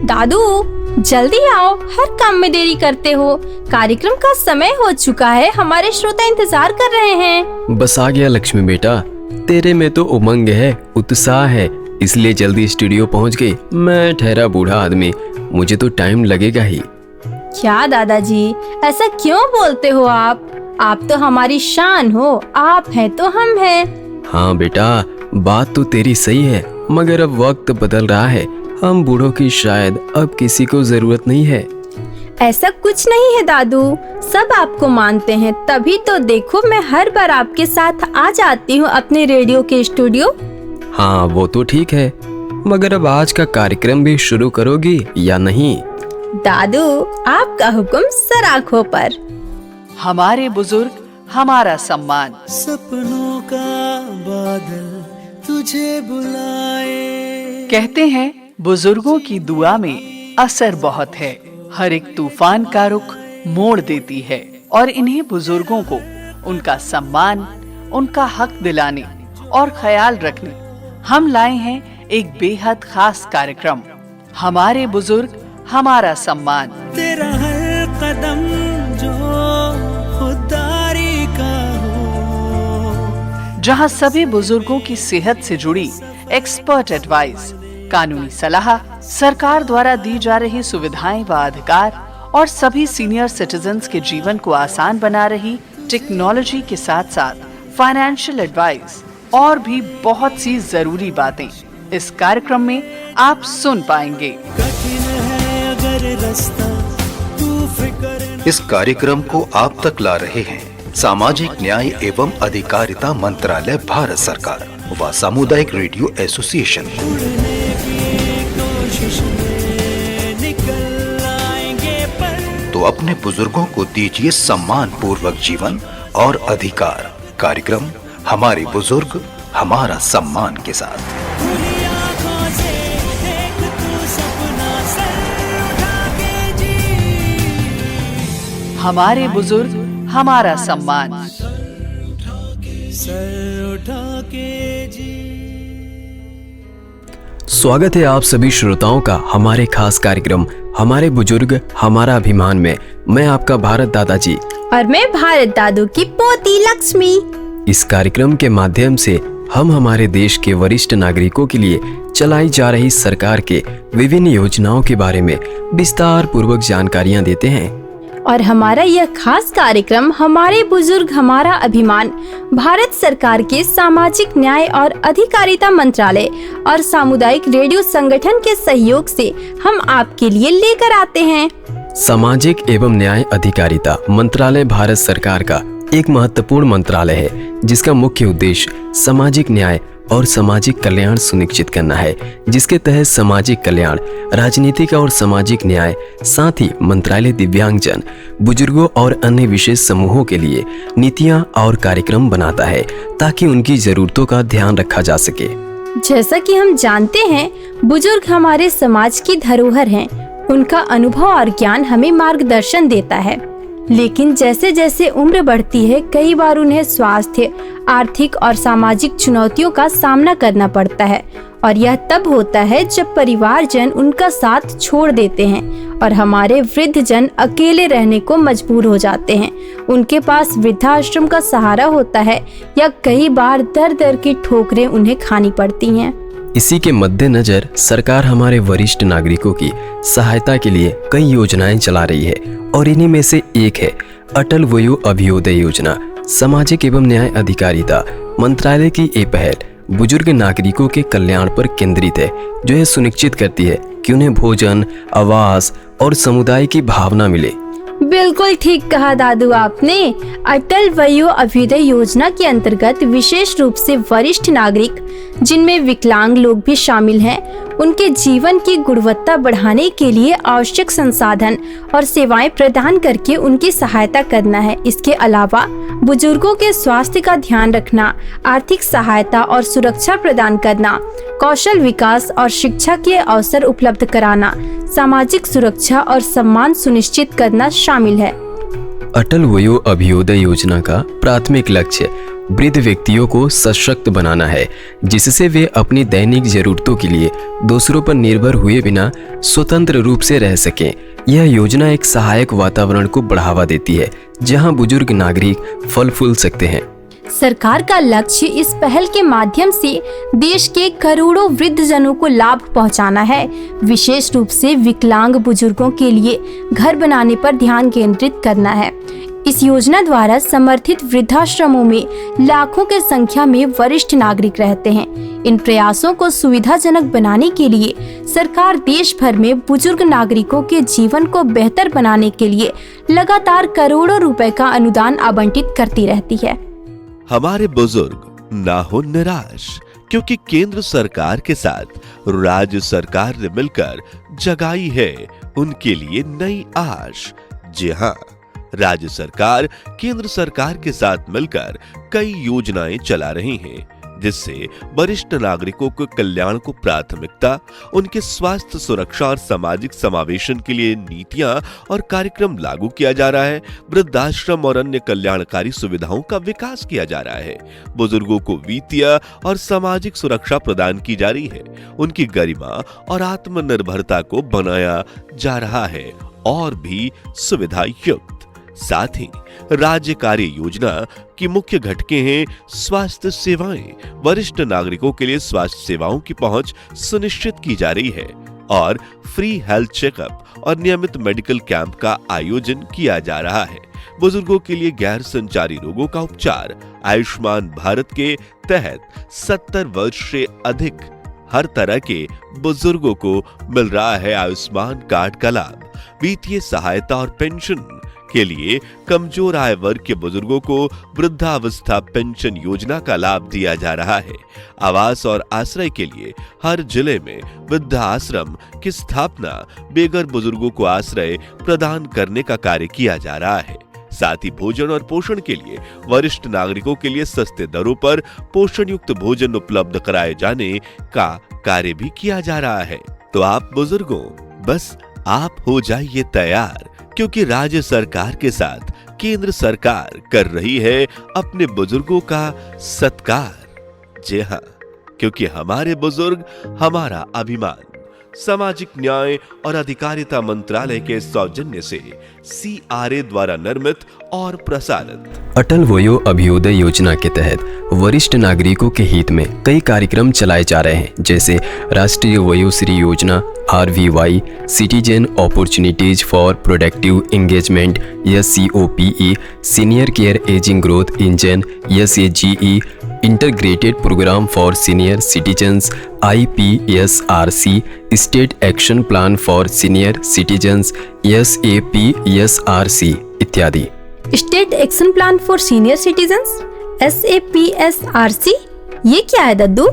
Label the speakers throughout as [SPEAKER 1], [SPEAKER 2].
[SPEAKER 1] दादू जल्दी आओ, हर काम में देरी करते हो। कार्यक्रम का समय हो चुका है, हमारे श्रोता इंतजार कर रहे हैं।
[SPEAKER 2] बस आ गया लक्ष्मी बेटा, तेरे में तो उमंग है, उत्साह है, इसलिए जल्दी स्टूडियो पहुंच गई। मैं ठहरा बूढ़ा आदमी, मुझे तो टाइम लगेगा ही।
[SPEAKER 1] क्या दादाजी, ऐसा क्यों बोलते हो आप तो हमारी शान हो, आप हैं तो हम हैं।
[SPEAKER 2] हाँ बेटा, बात तो तेरी सही है, मगर अब वक्त बदल रहा है, हम बूढ़ों की शायद अब किसी को जरूरत नहीं है।
[SPEAKER 1] ऐसा कुछ नहीं है दादू, सब आपको मानते हैं, तभी तो देखो मैं हर बार आपके साथ आ जाती हूँ अपने रेडियो के स्टूडियो।
[SPEAKER 2] हाँ वो तो ठीक है, मगर अब आज का कार्यक्रम भी शुरू करोगी या नहीं?
[SPEAKER 1] दादू आपका हुक्म सर आँखों पर।
[SPEAKER 3] हमारे बुजुर्ग हमारा सम्मान।
[SPEAKER 4] सपनों का बादल तुझे बुलाए।
[SPEAKER 3] कहते हैं बुजुर्गों की दुआ में असर बहुत है, हर एक तूफान का रुख मोड़ देती है। और इन्हीं बुजुर्गों को उनका सम्मान, उनका हक दिलाने और ख्याल रखने हम लाए हैं एक बेहद खास कार्यक्रम, हमारे बुजुर्ग हमारा सम्मान।
[SPEAKER 4] तेरा हर कदम जो खुददारी का हो,
[SPEAKER 3] जहां सभी बुजुर्गों की सेहत से जुड़ी एक्सपर्ट एडवाइस, कानूनी सलाह, सरकार द्वारा दी जा रही सुविधाएं व अधिकार और सभी सीनियर सिटीजन्स के जीवन को आसान बना रही टेक्नोलॉजी के साथ साथ फाइनेंशियल एडवाइस और भी बहुत सी जरूरी बातें इस कार्यक्रम में आप सुन पाएंगे।
[SPEAKER 4] कठिन है अगर रास्ता, तू फिक्र।
[SPEAKER 5] इस कार्यक्रम को आप तक ला रहे हैं सामाजिक न्याय एवं अधिकारिता मंत्रालय, भारत सरकार व सामुदायिक रेडियो एसोसिएशन। तो अपने बुजुर्गों को दीजिए सम्मान पूर्वक जीवन और अधिकार। कार्यक्रम हमारे बुजुर्ग हमारा सम्मान के साथ।
[SPEAKER 3] हमारे बुजुर्ग हमारा सम्मान।
[SPEAKER 4] सर उठा के जी।
[SPEAKER 2] स्वागत है आप सभी श्रोताओं का हमारे खास कार्यक्रम हमारे बुजुर्ग हमारा अभिमान में। मैं आपका भारत दादाजी
[SPEAKER 1] और मैं भारत दादू की पोती लक्ष्मी।
[SPEAKER 2] इस कार्यक्रम के माध्यम से हम हमारे देश के वरिष्ठ नागरिकों के लिए चलाई जा रही सरकार के विभिन्न योजनाओं के बारे में विस्तार पूर्वक जानकारियां देते हैं।
[SPEAKER 1] और हमारा यह खास कार्यक्रम हमारे बुजुर्ग हमारा अभिमान भारत सरकार के सामाजिक न्याय और अधिकारिता मंत्रालय और सामुदायिक रेडियो संगठन के सहयोग से हम आपके लिए लेकर आते हैं।
[SPEAKER 2] सामाजिक एवं न्याय अधिकारिता मंत्रालय भारत सरकार का एक महत्वपूर्ण मंत्रालय है, जिसका मुख्य उद्देश्य सामाजिक न्याय और सामाजिक कल्याण सुनिश्चित करना है, जिसके तहत सामाजिक कल्याण, राजनीतिक और सामाजिक न्याय, साथ ही मंत्रालय दिव्यांगजन, बुजुर्गों और अन्य विशेष समूहों के लिए नीतियां और कार्यक्रम बनाता है ताकि उनकी जरूरतों का ध्यान रखा जा सके।
[SPEAKER 1] जैसा कि हम जानते हैं, बुजुर्ग हमारे समाज की धरोहर हैं। उनका अनुभव और ज्ञान हमें मार्गदर्शन देता है, लेकिन जैसे जैसे उम्र बढ़ती है, कई बार उन्हें स्वास्थ्य, आर्थिक और सामाजिक चुनौतियों का सामना करना पड़ता है। और यह तब होता है जब परिवारजन उनका साथ छोड़ देते हैं और हमारे वृद्ध जन अकेले रहने को मजबूर हो जाते हैं। उनके पास वृद्धाश्रम का सहारा होता है या कई बार दर दर की ठोकरें उन्हें खानी पड़ती हैं।
[SPEAKER 2] इसी के मद्देनजर सरकार हमारे वरिष्ठ नागरिकों की सहायता के लिए कई योजनाएं चला रही है और इन्हीं में से एक है अटल वयो अभियोदय योजना। सामाजिक एवं न्याय अधिकारिता मंत्रालय की ये पहल बुजुर्ग नागरिकों के कल्याण पर केंद्रित है, जो यह सुनिश्चित करती है कि उन्हें भोजन, आवास और समुदाय की भावना मिले।
[SPEAKER 1] बिल्कुल ठीक कहा दादू आपने। अटल वयो अभ्युदय योजना के अंतर्गत विशेष रूप से वरिष्ठ नागरिक, जिनमें विकलांग लोग भी शामिल हैं, उनके जीवन की गुणवत्ता बढ़ाने के लिए आवश्यक संसाधन और सेवाएं प्रदान करके उनकी सहायता करना है। इसके अलावा बुजुर्गों के स्वास्थ्य का ध्यान रखना, आर्थिक सहायता और सुरक्षा प्रदान करना, कौशल विकास और शिक्षा के अवसर उपलब्ध कराना, सामाजिक सुरक्षा और सम्मान सुनिश्चित करना शामिल है।
[SPEAKER 2] अटल वयो अभियोदय योजना का प्राथमिक लक्ष्य वृद्ध व्यक्तियों को सशक्त बनाना है, जिससे वे अपनी दैनिक जरूरतों के लिए दूसरों पर निर्भर हुए बिना स्वतंत्र रूप से रह सकें। यह योजना एक सहायक वातावरण को बढ़ावा देती है, जहां बुजुर्ग नागरिक फल फूल सकते हैं।
[SPEAKER 1] सरकार का लक्ष्य इस पहल के माध्यम से देश के करोड़ों वृद्ध जनों को लाभ पहुंचाना है। विशेष रूप से विकलांग बुजुर्गों के लिए घर बनाने पर ध्यान केंद्रित करना है। इस योजना द्वारा समर्थित वृद्धाश्रमों में लाखों की संख्या में वरिष्ठ नागरिक रहते हैं। इन प्रयासों को सुविधाजनक बनाने के लिए सरकार देश भर में बुजुर्ग नागरिकों के जीवन को बेहतर बनाने के लिए लगातार करोड़ों रुपए का अनुदान आवंटित करती रहती है।
[SPEAKER 6] हमारे बुजुर्ग ना हो निराश, क्योंकि केंद्र सरकार के साथ राज्य सरकार ने मिलकर जगाई है उनके लिए नई आश। जी हाँ, राज्य सरकार केंद्र सरकार के साथ मिलकर कई योजनाएं चला रही हैं, जिससे वरिष्ठ नागरिकों के कल्याण को प्राथमिकता, उनके स्वास्थ्य सुरक्षा और सामाजिक समावेशन के लिए नीतियां और कार्यक्रम लागू किया जा रहा है। वृद्धाश्रम और अन्य कल्याणकारी सुविधाओं का विकास किया जा रहा है। बुजुर्गों को वित्तीय और सामाजिक सुरक्षा प्रदान की जा रही है। उनकी गरिमा और आत्मनिर्भरता को बनाया जा रहा है और भी सुविधा युक्त। साथ ही राज्य कार्य योजना की मुख्य घटकें हैं स्वास्थ्य सेवाएं। वरिष्ठ नागरिकों के लिए स्वास्थ्य सेवाओं की पहुंच सुनिश्चित की जा रही है और फ्री हेल्थ चेकअप और नियमित मेडिकल कैंप का आयोजन किया जा रहा है। बुजुर्गों के लिए गैर संचारी रोगों का उपचार आयुष्मान भारत के तहत 70 वर्ष से अधिक हर तरह के बुजुर्गों को मिल रहा है आयुष्मान कार्ड का लाभ। वित्तीय सहायता और पेंशन के लिए कमजोर आय वर्ग के बुजुर्गों को वृद्धावस्था पेंशन योजना का लाभ दिया जा रहा है। आवास और आश्रय के लिए हर जिले में वृद्धाश्रम की स्थापना, बेघर बुजुर्गों को आश्रय प्रदान करने का कार्य किया जा रहा है। साथ ही भोजन और पोषण के लिए वरिष्ठ नागरिकों के लिए सस्ते दरों पर पोषण युक्त भोजन उपलब्ध कराए जाने का कार्य भी किया जा रहा है। तो आप बुजुर्गों, बस आप हो जाइए तैयार, क्योंकि राज्य सरकार के साथ केंद्र सरकार कर रही है अपने बुजुर्गों का सत्कार। जी हाँ, क्योंकि हमारे बुजुर्ग हमारा अभिमान। सामाजिक न्याय और अधिकारिता मंत्रालय के सौजन्य से CRA द्वारा निर्मित और प्रसारित
[SPEAKER 2] अटल वयो अभियोदय योजना के तहत वरिष्ठ नागरिकों के हित में कई कार्यक्रम चलाए जा रहे हैं, जैसे राष्ट्रीय Vayoshri Yojana RVY, citizen opportunities for productive engagement SCOPE, senior care ageing growth engine SAGE, integrated programme for senior citizens IPSRC, state action plan for senior citizens SAPSRC इत्यादि।
[SPEAKER 1] State action plan for senior citizens SAPSRC, ये क्या है दद्दू?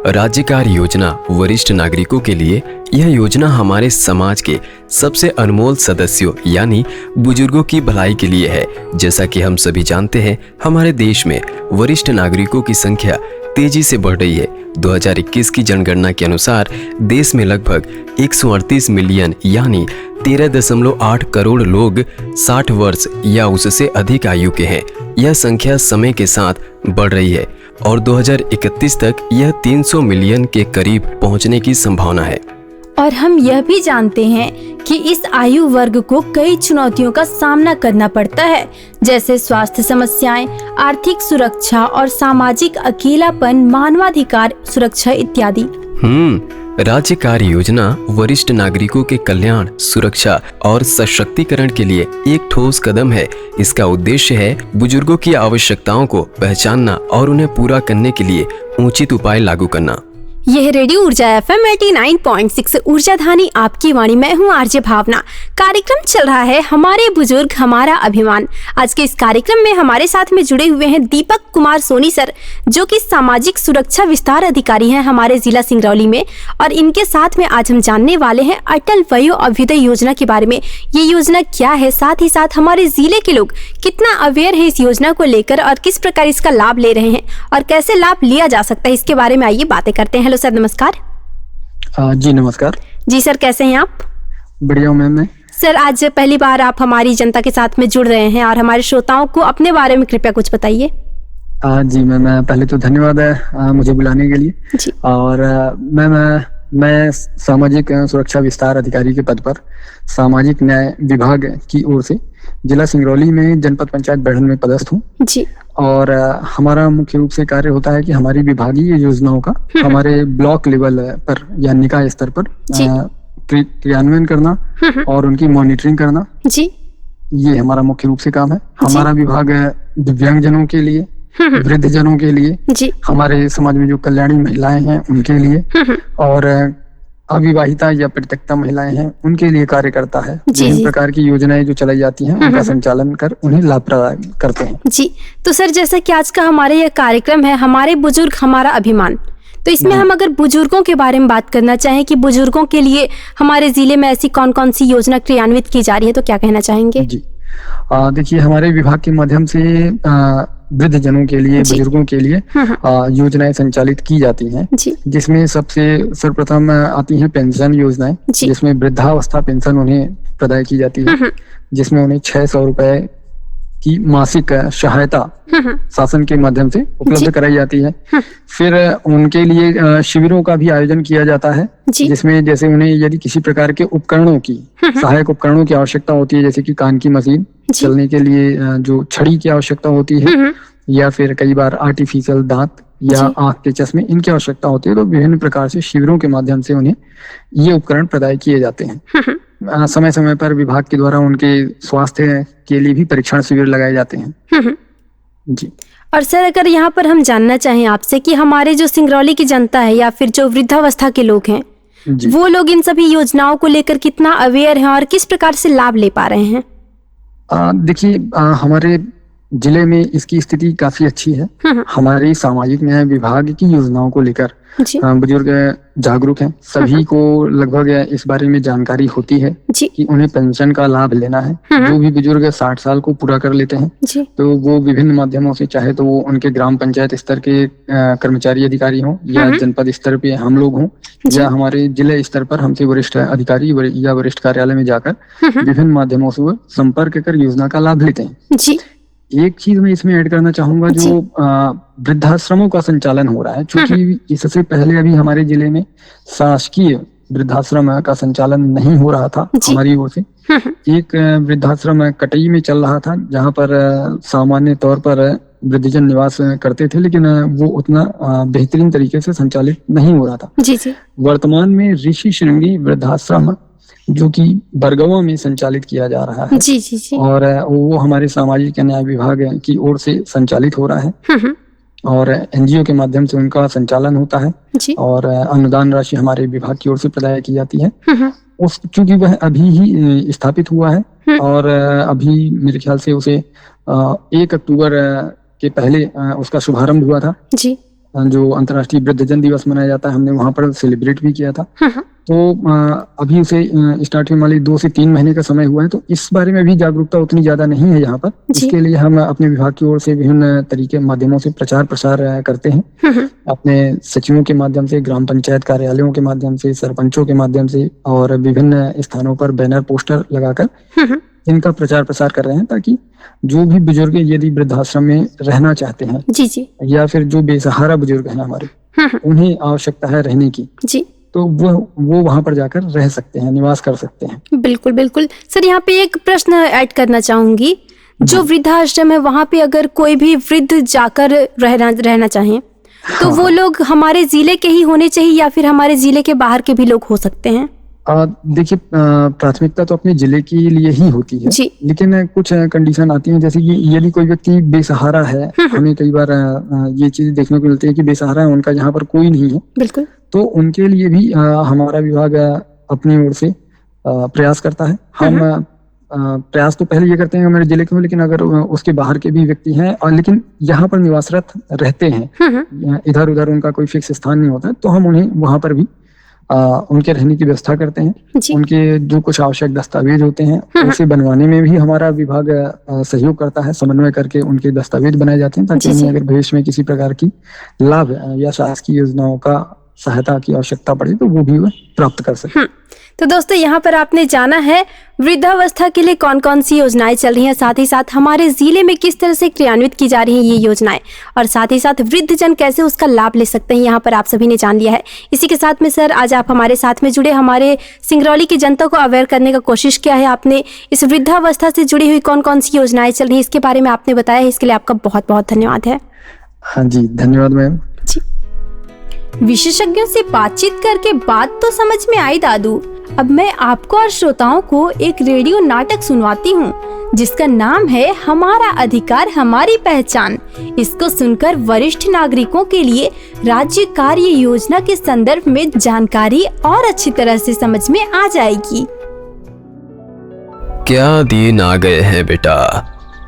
[SPEAKER 2] राज्य कार्य योजना वरिष्ठ नागरिकों के लिए। यह योजना हमारे समाज के सबसे अनमोल सदस्यों यानी बुजुर्गों की भलाई के लिए है। जैसा कि हम सभी जानते हैं, हमारे देश में वरिष्ठ नागरिकों की संख्या तेजी से बढ़ रही है। 2021 की जनगणना के अनुसार देश में लगभग 138 मिलियन यानी 13.8 करोड़ लोग 60 वर्ष या उससे अधिक आयु के हैं। यह संख्या समय के साथ बढ़ रही है और 2031 तक यह 300 मिलियन के करीब पहुंचने की संभावना है।
[SPEAKER 1] और हम यह भी जानते हैं कि इस आयु वर्ग को कई चुनौतियों का सामना करना पड़ता है, जैसे स्वास्थ्य समस्याएं, आर्थिक सुरक्षा और सामाजिक अकेलापन, मानवाधिकार सुरक्षा इत्यादि।
[SPEAKER 2] राज्य कार्य योजना वरिष्ठ नागरिकों के कल्याण, सुरक्षा और सशक्तिकरण के लिए एक ठोस कदम है। इसका उद्देश्य है बुजुर्गों की आवश्यकताओं को पहचानना और उन्हें पूरा करने के लिए उचित उपाय लागू करना।
[SPEAKER 1] यह रेडियो ऊर्जा FM 89.6 ऊर्जा धानी आपकी वाणी। मैं हूँ आरजे भावना। कार्यक्रम चल रहा है हमारे बुजुर्ग हमारा अभिमान। आज के इस कार्यक्रम में हमारे साथ में जुड़े हुए हैं दीपक कुमार सोनी सर, जो कि सामाजिक सुरक्षा विस्तार अधिकारी हैं हमारे जिला सिंगरौली में। और इनके साथ में आज हम जानने वाले हैं अटल वयो अभ्युदय योजना के बारे में। ये योजना क्या है, साथ ही साथ हमारे जिले के लोग कितना अवेयर है इस योजना को लेकर और किस प्रकार इसका लाभ ले रहे हैं और कैसे लाभ लिया जा सकता है, इसके बारे में आइए बातें करते हैं। हेलो सर, नमस्कार।
[SPEAKER 7] जी नमस्कार।
[SPEAKER 1] जी सर, कैसे हैं आप?
[SPEAKER 7] बढ़िया हूं मैम मैं।
[SPEAKER 1] सर, आज पहली बार आप हमारी जनता के साथ में जुड़ रहे हैं और हमारे श्रोताओं को अपने बारे में कृपया कुछ बताइए।
[SPEAKER 7] जी मैं पहले तो धन्यवाद है मुझे बुलाने के लिए।
[SPEAKER 1] जी।
[SPEAKER 7] और मैं सामाजिक सुरक्षा विस्तार अधिकारी के पद पर सामाजिक न्याय विभाग की ओर से जिला सिंगरौली में जनपद पंचायत बढ़न में पदस्थ हूँ।
[SPEAKER 1] जी।
[SPEAKER 7] और हमारा मुख्य रूप से कार्य होता है कि हमारी विभागीय योजनाओं का हमारे ब्लॉक लेवल पर या निकाय स्तर पर क्रियान्वयन करना और उनकी मॉनिटरिंग करना।
[SPEAKER 1] जी।
[SPEAKER 7] ये हमारा मुख्य रूप से काम है। हमारा विभाग दिव्यांगजनों के लिए, वृद्धजनों के लिए,
[SPEAKER 1] जी।
[SPEAKER 7] हमारे समाज में जो कल्याणी महिलाएं हैं उनके लिए, और अविवाहिता या परित्यक्ता महिलाएं हैं उनके लिए कार्य करता है। विभिन्न प्रकार की योजनाएं जो चलाई जाती हैं उनका संचालन कर उन्हें लाभ प्रदान करते हैं।
[SPEAKER 1] जी। तो सर, जैसा कि आज का हमारे यह कार्यक्रम है हमारे बुजुर्ग हमारा अभिमान, तो इसमें हम अगर बुजुर्गों के बारे में बात करना चाहें कि बुजुर्गों के लिए हमारे जिले में ऐसी कौन कौन सी योजना क्रियान्वित की जा रही है, तो क्या कहना चाहेंगे?
[SPEAKER 7] जी, देखिए, हमारे विभाग के माध्यम से वृद्धजनों के लिए, बुजुर्गों के लिए योजनाएं संचालित की जाती हैं, जिसमें सबसे सर्वप्रथम आती हैं पेंशन योजनाएं, जिसमें वृद्धावस्था पेंशन उन्हें प्रदान की जाती है, जिसमें उन्हें 600 रुपए की मासिक सहायता शासन के माध्यम से उपलब्ध कराई जाती है। फिर उनके लिए शिविरों का भी आयोजन किया जाता है, जिसमें जैसे उन्हें यदि किसी प्रकार के उपकरणों की, सहायक उपकरणों की आवश्यकता होती है, जैसे कि कान की मशीन चलने के लिए जो छड़ी की आवश्यकता होती है, या फिर कई बार आर्टिफिशियल दांत या आंख के चश्मे, इनकी आवश्यकता होती है, तो विभिन्न प्रकार से शिविरों के माध्यम से उन्हें ये उपकरण प्रदान किए जाते हैं। समय समय पर विभाग के द्वारा उनके स्वास्थ्य के लिए भी परीक्षण शिविर लगाए जाते हैं। जी।
[SPEAKER 1] और सर, अगर यहाँ पर हम जानना चाहें आपसे कि हमारे जो सिंगरौली की जनता है या फिर जो वृद्धावस्था के लोग हैं, वो लोग इन सभी योजनाओं को लेकर कितना अवेयर हैं और किस प्रकार से लाभ ले पा रहे हैं?
[SPEAKER 7] देखिए, हमारे जिले में इसकी स्थिति काफी अच्छी है। हमारी सामाजिक न्याय विभाग की योजनाओं को लेकर बुजुर्ग जागरूक हैं। सभी को लगभग इस बारे में जानकारी होती है कि उन्हें पेंशन का लाभ लेना है। जो भी बुजुर्ग 60 साल को पूरा कर लेते हैं तो वो विभिन्न माध्यमों से, चाहे तो वो उनके ग्राम पंचायत स्तर के कर्मचारी अधिकारी हों, या जनपद स्तर पे हम लोग हों, या हमारे जिले स्तर पर हमसे वरिष्ठ अधिकारी या वरिष्ठ कार्यालय में जाकर विभिन्न माध्यमों से वो संपर्क कर योजना का लाभ लेते हैं। एक चीज मैं इसमें ऐड करना चाहूंगा, जो वृद्धाश्रमों का संचालन हो रहा है, क्योंकि इससे पहले अभी हमारे जिले में शासकीय वृद्धाश्रम का संचालन नहीं हो रहा था हमारी ओर से। एक वृद्धाश्रम कटई में चल रहा था, जहां पर सामान्य तौर पर वृद्धजन निवास करते थे, लेकिन वो उतना बेहतरीन तरीके से संचालित नहीं हो रहा था। वर्तमान में ऋषि श्रृंगी वृद्धाश्रम, जो कि बरगवा में संचालित किया जा रहा है, और वो हमारे सामाजिक न्याय विभाग की ओर से संचालित हो रहा है, और एनजीओ के माध्यम से उनका संचालन होता है, और अनुदान राशि हमारे विभाग की ओर से प्रदान की जाती है। चूंकि वह अभी ही स्थापित हुआ है, और अभी मेरे ख्याल से उसे 1 अक्टूबर के पहले उसका शुभारंभ हुआ था, जो अंतर्राष्ट्रीय वृद्धजन दिवस मनाया जाता है, हमने वहां पर सेलिब्रेट भी किया था। तो अभी उसे स्टार्ट होने वाले 2 से 3 महीने का समय हुआ है, तो इस बारे में भी जागरूकता उतनी ज्यादा नहीं है यहाँ पर। इसके लिए हम अपने विभाग की ओर से विभिन्न तरीके माध्यमों से प्रचार प्रसार करते हैं, अपने सचिवों के माध्यम से, ग्राम पंचायत कार्यालयों के माध्यम से, सरपंचों के माध्यम से, और विभिन्न स्थानों पर बैनर पोस्टर लगाकर इनका प्रचार प्रसार कर रहे हैं, ताकि जो भी बुजुर्ग यदि वृद्धाश्रम में रहना चाहते हैं, या फिर जो बेसहारा बुजुर्ग हैं हमारे, उन्हें आवश्यकता है रहने की, तो वो वहां पर जाकर रह सकते हैं, निवास कर सकते हैं।
[SPEAKER 1] बिल्कुल बिल्कुल। सर, यहाँ पे एक प्रश्न ऐड करना चाहूंगी, जो वृद्धाश्रम है वहाँ पे अगर कोई भी वृद्ध जाकर रहना चाहे, तो वो लोग हमारे जिले के ही होने चाहिए या फिर हमारे जिले के बाहर के भी लोग हो सकते हैं?
[SPEAKER 7] देखिए, प्राथमिकता तो अपने जिले के लिए ही होती है, लेकिन कुछ कंडीशन आती हैं, जैसे कि यदि कोई व्यक्ति बेसहारा है, हमें कई बार ये चीज देखने को मिलती है कि बेसहारा है, उनका यहाँ पर कोई नहीं है, बिल्कुल, तो उनके लिए भी हमारा विभाग अपनी ओर से प्रयास करता है। हम प्रयास तो पहले ये करते हैं हमारे जिले के हो, लेकिन अगर उसके बाहर के भी व्यक्ति हैं और लेकिन यहाँ पर निवासरत रहते हैं, इधर उधर उनका कोई फिक्स स्थान नहीं होता, तो हम उन्हें वहां पर भी उनके रहने की व्यवस्था करते हैं। उनके जो कुछ आवश्यक दस्तावेज होते हैं उसे बनवाने में भी हमारा विभाग सहयोग करता है, समन्वय करके उनके दस्तावेज बनाए जाते हैं, ताकि उन्हें अगर भविष्य में किसी प्रकार की लाभ या शासकीय योजनाओं का सहायता की आवश्यकता पड़े तो वो भी वह प्राप्त कर सके।
[SPEAKER 1] तो दोस्तों यहाँ पर आपने जाना है वृद्धावस्था के लिए कौन कौन सी योजनाएं चल रही हैं, साथ ही साथ हमारे जिले में किस तरह से क्रियान्वित की जा रही हैं ये योजनाएं, और साथ ही साथ वृद्धजन कैसे उसका लाभ ले सकते हैं, यहाँ पर आप सभी ने जान लिया है। इसी के साथ में सर आज आप हमारे साथ में जुड़े, हमारे सिंगरौली की जनता को अवेयर करने का कोशिश किया है आपने। इस वृद्धावस्था से जुड़ी हुई कौन कौन सी योजनाएं चल रही हैं इसके बारे में आपने बताया है, इसके लिए आपका बहुत बहुत धन्यवाद है।
[SPEAKER 7] हाँ जी, धन्यवाद मैम।
[SPEAKER 1] विशेषज्ञों से बातचीत करके बात तो समझ में आई दादू। अब मैं आपको और श्रोताओं को एक रेडियो नाटक सुनवाती हूँ जिसका नाम है हमारा अधिकार हमारी पहचान। इसको सुनकर वरिष्ठ नागरिकों के लिए राज्य कार्य योजना के संदर्भ में जानकारी और अच्छी तरह से समझ में आ जाएगी।
[SPEAKER 2] क्या दिन आ गए हैं बेटा,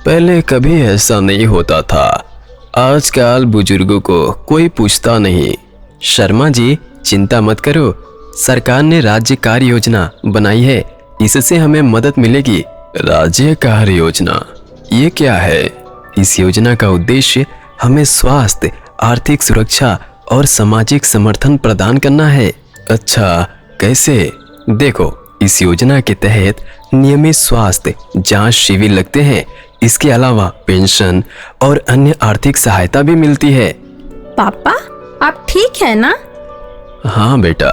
[SPEAKER 2] पहले कभी ऐसा नहीं होता था। आजकल बुजुर्गों को कोई पूछता नहीं। शर्मा जी चिंता मत करो, सरकार ने राज्य कार्य योजना बनाई है, इससे हमें मदद मिलेगी। राज्य कार्य योजना ये क्या है? इस योजना का उद्देश्य हमें स्वास्थ्य, आर्थिक सुरक्षा और सामाजिक समर्थन प्रदान करना है। अच्छा कैसे? देखो, इस योजना के तहत नियमित स्वास्थ्य जांच शिविर लगते हैं। इसके अलावा पेंशन और अन्य आर्थिक सहायता भी मिलती है।
[SPEAKER 1] पापा आप ठीक है ना?
[SPEAKER 2] हाँ बेटा,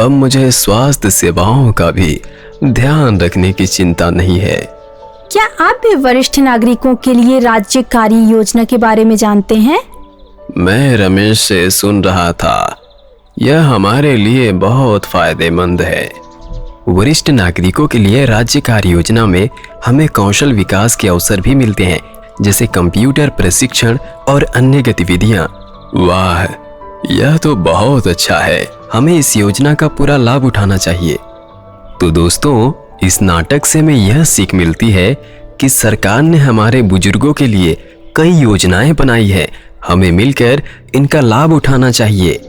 [SPEAKER 2] अब मुझे स्वास्थ्य सेवाओं का भी ध्यान रखने की चिंता नहीं है।
[SPEAKER 1] क्या आप भी वरिष्ठ नागरिकों के लिए राज्य कार्य योजना के बारे में जानते हैं?
[SPEAKER 2] मैं रमेश से सुन रहा था, यह हमारे लिए बहुत फायदेमंद है। वरिष्ठ नागरिकों के लिए राज्य कार्य योजना में हमें कौशल विकास के अवसर भी मिलते हैं, जैसे कंप्यूटर प्रशिक्षण और अन्य गतिविधियां। वाह, यह तो बहुत अच्छा है। हमें इस योजना का पूरा लाभ उठाना चाहिए। तो दोस्तों, इस नाटक से हमें यह सीख मिलती है कि सरकार ने हमारे बुजुर्गों के लिए कई योजनाएं बनाई है। हमें मिलकर इनका लाभ उठाना चाहिए।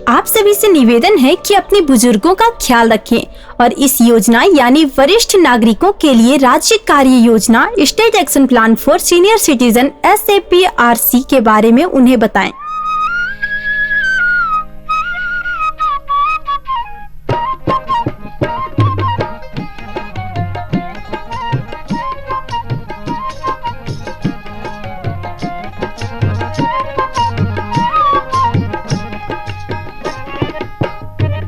[SPEAKER 1] आप सभी से निवेदन है कि अपने बुजुर्गों का ख्याल रखें और इस योजना यानी वरिष्ठ नागरिकों के लिए राज्य कार्य योजना state action plan for senior citizen SAPRC के बारे में उन्हें बताएं।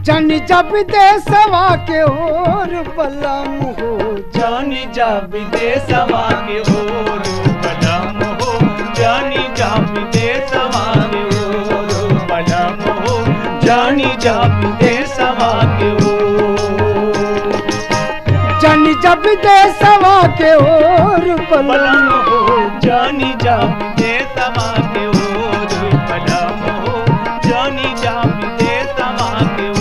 [SPEAKER 4] जानी जब देशवा के ओर बलम हो, जानी जब देशवा के ओर बलम हो, जानी जब देशवा के ओर बलम हो, जानी जब देशवा के ओर, जानी जब देशवा के ओर बलम हो, जानी जब देशवा के ओर बलम हो, जानी जब देशवा के ओर।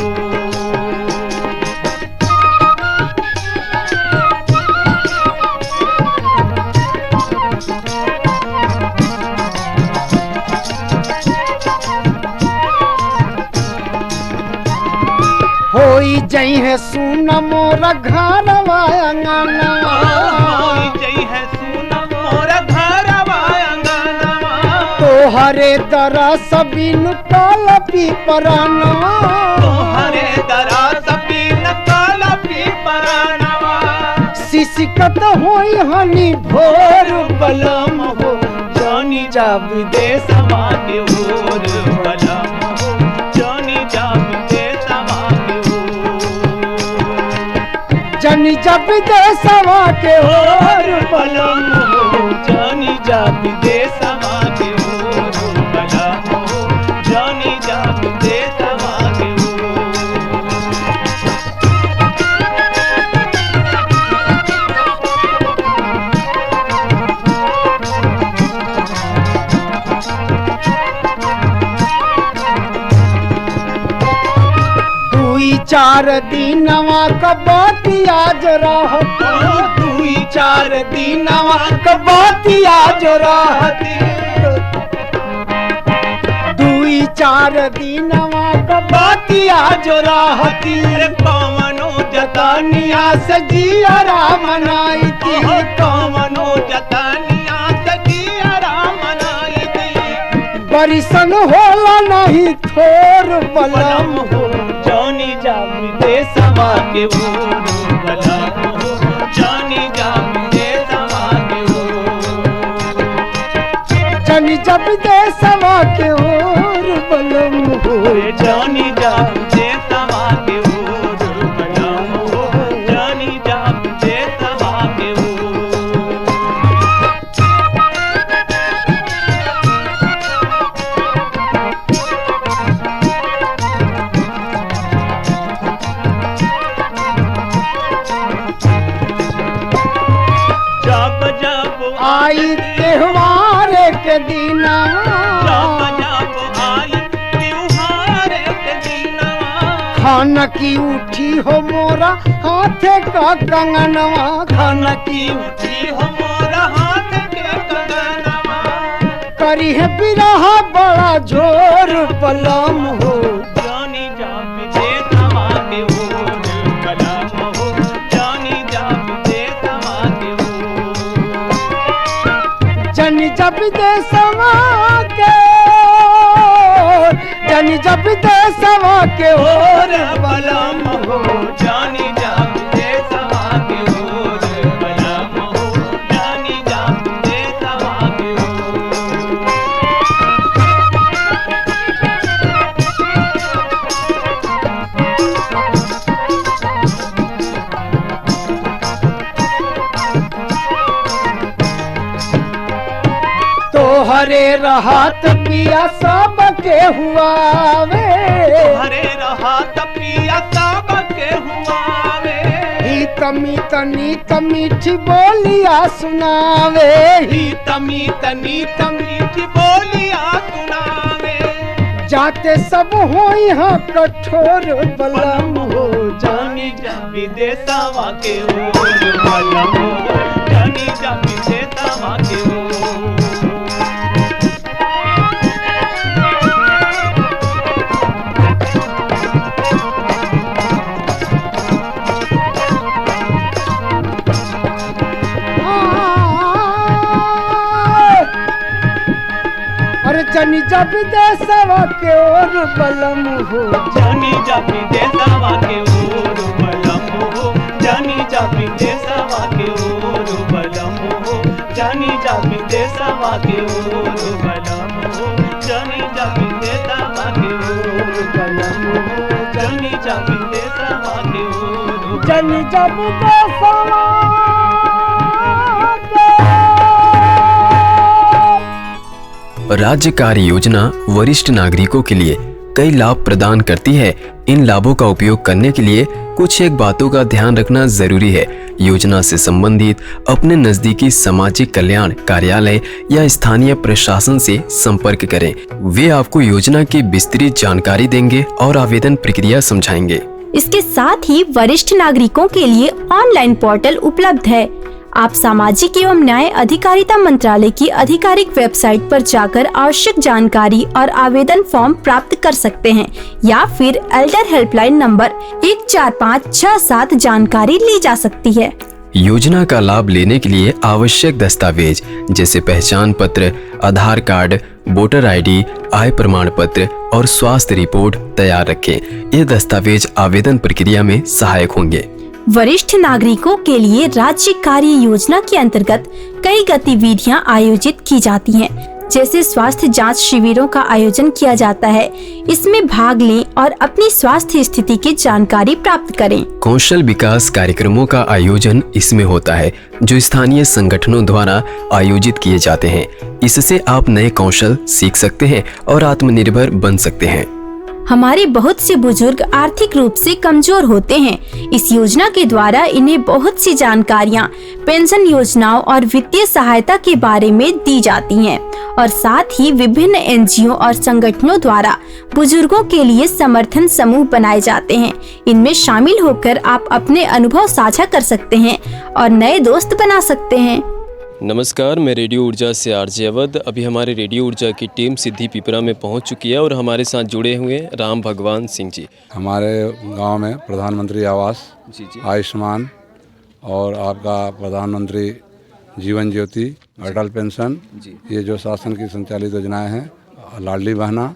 [SPEAKER 4] होई जई है सुन मोरा घरवा अंगना, होई जई है सुन मोरा घरवा अंगना, तोहरे दरस बिनु तलपी परानवा, तोहरे दरस बिनु तलपी परानवा, सिसिकत होई हनी भोर बलम हो, जानी जा विदेशवा के ओर बलम हो, जानी जा विदेशवा के जानी जब देशवा के ओर बलम हो, जानी जब देशवा के ओर बलम हो, जानी जब देशवा के चार दिनवा कबातिया जो रहती, दुई चार दिनवा कबातिया जो रहती, दुई चार दिनवा कबातिया जो रहती, कमनो जतानिया से जियरा मनाई थी, कमनो जतानिया से जियरा मनाई थी, बरिसन होला नहीं थोर बलम हो, जानी जा विदेशवा सवा के ओर बलम हो जानी जा विदेशवा के ओर
[SPEAKER 8] जानी जा विदेशवा के ओर बलम हो
[SPEAKER 4] जानी जा विदेशवा के ओर बलम हो जानी जा विदेशवा के ओर जब जब
[SPEAKER 8] आई त्योहार के दिना
[SPEAKER 4] जब जब आई त्योहार के दिनवा
[SPEAKER 8] खान की उठी हो मोरा हाथे का कंगनवा
[SPEAKER 4] खान की उठी हो मोरा हाथ के कंगनवा
[SPEAKER 8] करी है बिरहा बड़ा जोर बलम हो
[SPEAKER 4] जानी जा विदेशवा के ओर बलम हो जानी जा विदेशवा के ओर
[SPEAKER 8] जनी जब देशवा के जनी जब देशवा के ओर
[SPEAKER 4] बलम हो जानी जा विदेशवा के ओर बलम हो जानी जा विदेशवा के ओर
[SPEAKER 8] तो हरे रहत पिया सब के हुआ वे
[SPEAKER 4] हरे रहा तपिया सब के हुआ वे
[SPEAKER 8] ही तमी तनी मीठी बोलिया सुनावे
[SPEAKER 4] ही तमी तनी तमीठी बोलिया सुनावे
[SPEAKER 8] जाते सब हो यहाँ कठोर बलम हो
[SPEAKER 4] जानी जा विदेशवा के ओर बलम हो जानी जा विदेशवा के ओर
[SPEAKER 8] अरे जनी जब देशवा के ओर बलम हो
[SPEAKER 4] जानी जा विदेशवा के ओर बलम हो जानी जा विदेशवा के ओर बलम हो जानी जा विदेशवा के ओर बलम हो जानी जा विदेशवा के ओर बलम हो जानी जा विदेशवा के ओर
[SPEAKER 8] जनी जब देशवा
[SPEAKER 2] राज्य कार्य योजना वरिष्ठ नागरिकों के लिए कई लाभ प्रदान करती है। इन लाभों का उपयोग करने के लिए कुछ एक बातों का ध्यान रखना जरूरी है। योजना से संबंधित अपने नजदीकी सामाजिक कल्याण कार्यालय या स्थानीय प्रशासन से संपर्क करें। वे आपको योजना की विस्तृत जानकारी देंगे और आवेदन प्रक्रिया समझाएंगे।
[SPEAKER 1] इसके साथ ही वरिष्ठ नागरिकों के लिए ऑनलाइन पोर्टल उपलब्ध है। आप सामाजिक एवं न्याय अधिकारिता मंत्रालय की आधिकारिक वेबसाइट पर जाकर आवश्यक जानकारी और आवेदन फॉर्म प्राप्त कर सकते हैं या फिर एल्डर हेल्पलाइन नंबर 14567 जानकारी ली जा सकती है।
[SPEAKER 2] योजना का लाभ लेने के लिए आवश्यक दस्तावेज जैसे पहचान पत्र, आधार कार्ड, वोटर आईडी, आय प्रमाण पत्र और स्वास्थ्य रिपोर्ट तैयार रखें। ये दस्तावेज आवेदन प्रक्रिया में सहायक होंगे।
[SPEAKER 1] वरिष्ठ नागरिकों के लिए राज्य कार्य योजना के अंतर्गत कई गतिविधियां आयोजित की जाती हैं, जैसे स्वास्थ्य जांच शिविरों का आयोजन किया जाता है। इसमें भाग लें और अपनी स्वास्थ्य स्थिति की जानकारी प्राप्त करें।
[SPEAKER 2] कौशल विकास कार्यक्रमों का आयोजन इसमें होता है, जो स्थानीय संगठनों द्वारा आयोजित किए जाते हैं। इससे आप नए कौशल सीख सकते हैं और आत्मनिर्भर बन सकते हैं।
[SPEAKER 1] हमारे बहुत से बुजुर्ग आर्थिक रूप से कमजोर होते हैं। इस योजना के द्वारा इन्हें बहुत सी जानकारियां पेंशन योजनाओं और वित्तीय सहायता के बारे में दी जाती हैं और साथ ही विभिन्न एनजीओ और संगठनों द्वारा बुजुर्गों के लिए समर्थन समूह बनाए जाते हैं। इनमें शामिल होकर आप अपने अनुभव साझा कर सकते हैं और नए दोस्त बना सकते हैं।
[SPEAKER 2] नमस्कार, मैं रेडियो ऊर्जा से आरजे अवध। अभी हमारे रेडियो ऊर्जा की टीम सिद्धि पिपरा में पहुंच चुकी है और हमारे साथ जुड़े हुए राम भगवान सिंह जी।
[SPEAKER 9] हमारे गांव में प्रधानमंत्री आवास, आयुष्मान और आपका प्रधानमंत्री जीवन ज्योति, अटल पेंशन, ये जो शासन की संचालित योजनाएं हैं, लाडली बहना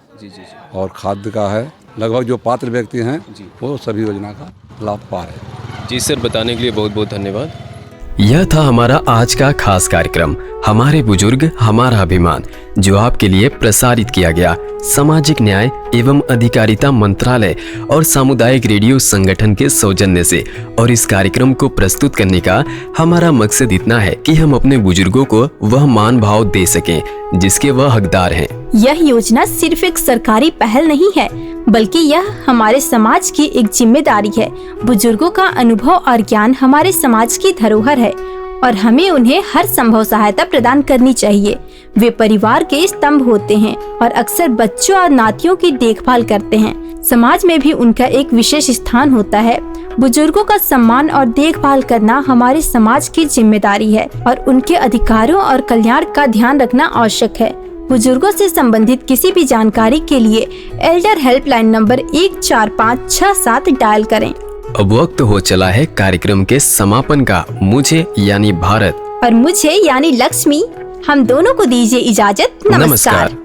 [SPEAKER 9] और खाद्य का है लगभग जो पात्र व्यक्ति हैं वो सभी योजना का लाभ पा रहे हैं।
[SPEAKER 2] जी सर, बताने के लिए बहुत बहुत धन्यवाद। यह था हमारा आज का खास कार्यक्रम हमारे बुजुर्ग हमारा अभिमान, जो आपके लिए प्रसारित किया गया सामाजिक न्याय एवं अधिकारिता मंत्रालय और सामुदायिक रेडियो संगठन के सौजन्य से। और इस कार्यक्रम को प्रस्तुत करने का हमारा मकसद इतना है कि हम अपने बुजुर्गों को वह मान भाव दे सकें जिसके वह हकदार हैं।
[SPEAKER 1] यह योजना सिर्फ एक सरकारी पहल नहीं है, बल्कि यह हमारे समाज की एक जिम्मेदारी है। बुजुर्गों का अनुभव और ज्ञान हमारे समाज की धरोहर है और हमें उन्हें हर संभव सहायता प्रदान करनी चाहिए। वे परिवार के स्तंभ होते हैं और अक्सर बच्चों और नातियों की देखभाल करते हैं। समाज में भी उनका एक विशेष स्थान होता है। बुजुर्गों का सम्मान और देखभाल करना हमारे समाज की जिम्मेदारी है और उनके अधिकारों और कल्याण का ध्यान रखना आवश्यक है। बुजुर्गों से संबंधित किसी भी जानकारी के लिए एल्डर हेल्पलाइन नंबर 14567 डायल करें।
[SPEAKER 2] अब वक्त हो चला है कार्यक्रम के समापन का। मुझे यानी भारत
[SPEAKER 1] और मुझे यानी लक्ष्मी, हम दोनों को दीजिए इजाजत। नमस्कार।